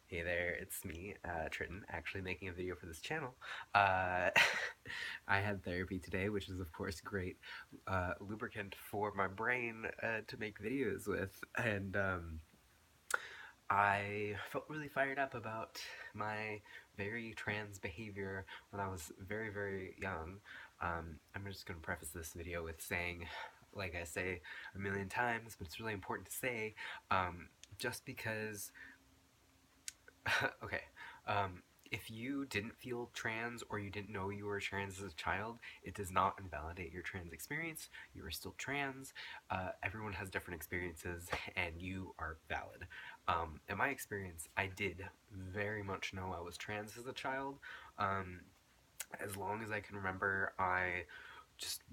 Hey there, it's me, Triton, actually making a video for this channel. Uh, I had therapy today, which is of course great lubricant for my brain to make videos with, and I felt really fired up about my very trans behavior when I was very, very young. I'm just going to preface this video with saying, like I say a million times, but it's really important to say, just because okay. Um, if you didn't feel trans or you didn't know you were trans as a child, it does not invalidate your trans experience. You are still trans. Everyone has different experiences, and you are valid. In my experience, I did very much know I was trans as a child. Um, as long as I can remember, I just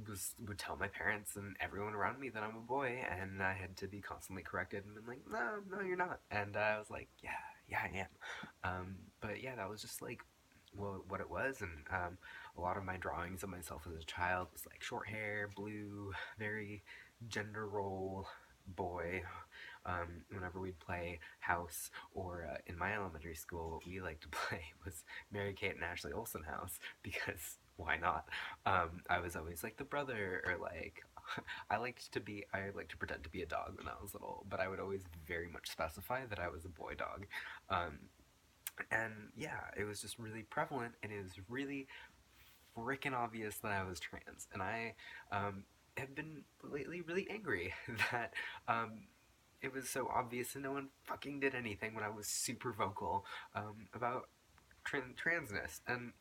would tell my parents and everyone around me that I'm a boy, and I had to be constantly corrected and been like, no, no, you're not. And I was like, yeah, yeah, I am. But yeah, that was just like what it was, and a lot of my drawings of myself as a child was like short hair, blue, very gender role boy. Whenever we'd play house, or in my elementary school, what we liked to play was Mary Kate and Ashley Olsen house because why not? I was always like the brother, or like I liked to pretend to be a dog when I was little, but I would always very much specify that I was a boy dog. Um, and yeah, it was just really prevalent, and it was really freaking obvious that I was trans. And I have been lately really angry that it was so obvious and no one fucking did anything when I was super vocal about transness. And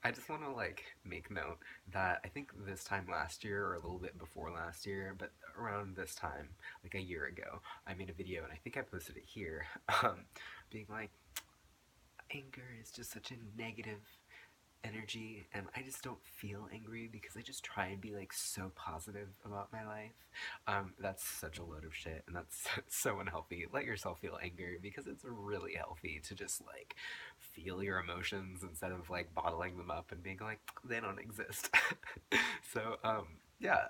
I just want to like make note that I think this time last year, or a little bit before last year, but around this time, like a year ago, I made a video, and I think I posted it here, being like, anger is just such a negative energy, and I just don't feel angry because I just try and be like so positive about my life. That's such a load of shit, and that's so unhealthy. Let yourself feel anger because it's really healthy to just like feel your emotions instead of like bottling them up and being like they don't exist. So yeah,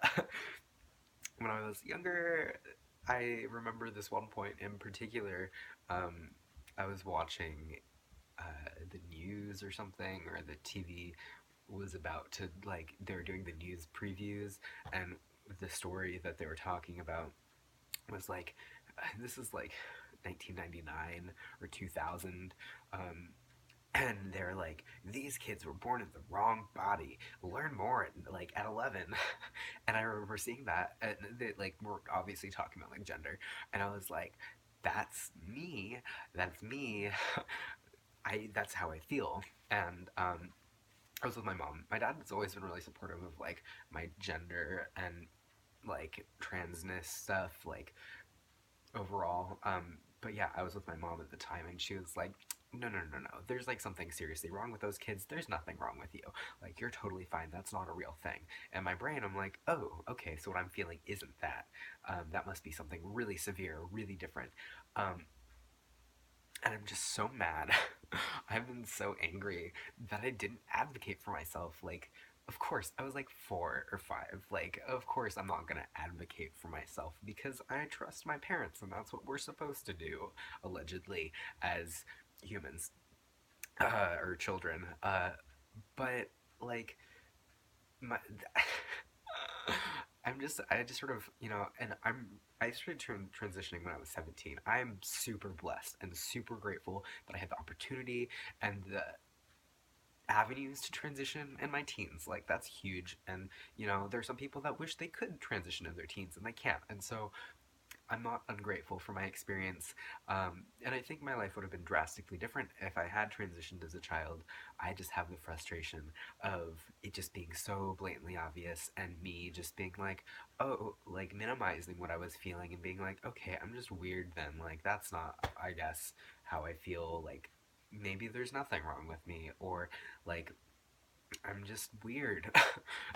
when I was younger, I remember this one point in particular. Um, I was watching the news or something, or the TV was about to like they were doing the news previews, and the story that they were talking about was like this is like 1999 or 2000. Um, and they're like, these kids were born in the wrong body, learn more at 11. And I remember seeing that, and they like were obviously talking about like gender, and I was like, that's me, that's me. That's how I feel. And I was with my mom. My dad has always been really supportive of like my gender and like transness stuff, like overall. But yeah, I was with my mom at the time, and she was like, "No, no, no, no. There's like something seriously wrong with those kids. There's nothing wrong with you. Like you're totally fine. That's not a real thing." And my brain, I'm like, "Oh, okay. So what I'm feeling isn't that. That must be something really severe, really different." Um, and I'm just so mad. I've been so angry that I didn't advocate for myself. Like, of course, I was like 4 or 5. Like, of course, I'm not gonna advocate for myself because I trust my parents, and that's what we're supposed to do, allegedly, as humans or children. But like, my I just sort of, and I started transitioning when I was 17. I'm super blessed and super grateful that I had the opportunity and the avenues to transition in my teens. Like that's huge. And there's some people that wish they could transition in their teens and they can't. And so I'm not ungrateful for my experience, and I think my life would have been drastically different if I had transitioned as a child. I just have the frustration of it just being so blatantly obvious, and me just being like, oh, like minimizing what I was feeling and being like, okay, I'm just weird then. Like, that's not, I guess, how I feel. Like, maybe there's nothing wrong with me, or like, I'm just weird.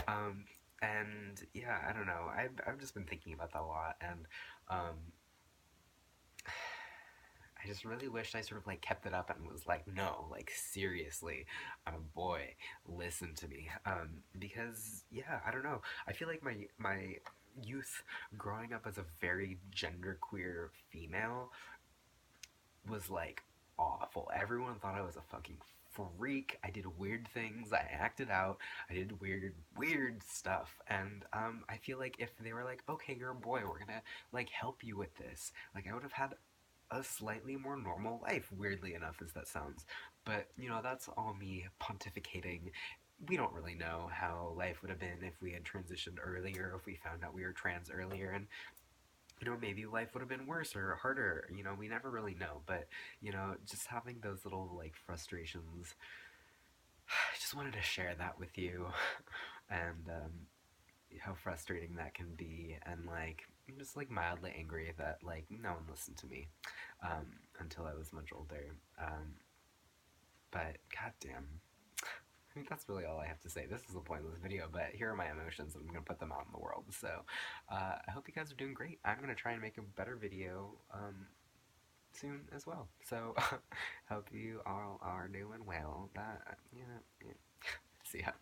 um, and yeah, I don't know. I've just been thinking about that a lot, and um, I just really wished I sort of like kept it up and was like, no, like seriously, I'm a boy. Listen to me, because yeah, I don't know. I feel like my youth growing up as a very genderqueer female was like awful. Everyone thought I was a fucking freak. I did weird things. I acted out. I did weird stuff. And I feel like if they were like, okay, you're a boy, we're gonna like help you with this, like I would have had a slightly more normal life, weirdly enough as that sounds. But, you know, that's all me pontificating. We don't really know how life would have been if we had transitioned earlier, if we found out we were trans earlier, and, you know, maybe life would have been worse or harder. You know, we never really know. But, you know, just having those little, like, frustrations, I just wanted to share that with you. And, how frustrating that can be, and like I'm just like mildly angry that like no one listened to me until I was much older. But goddamn, I think that's really all I have to say. This is the point of this video, but here are my emotions, and I'm gonna put them out in the world. So I hope you guys are doing great. I'm gonna try and make a better video soon as well. So hope you all are doing well. That yeah. See ya.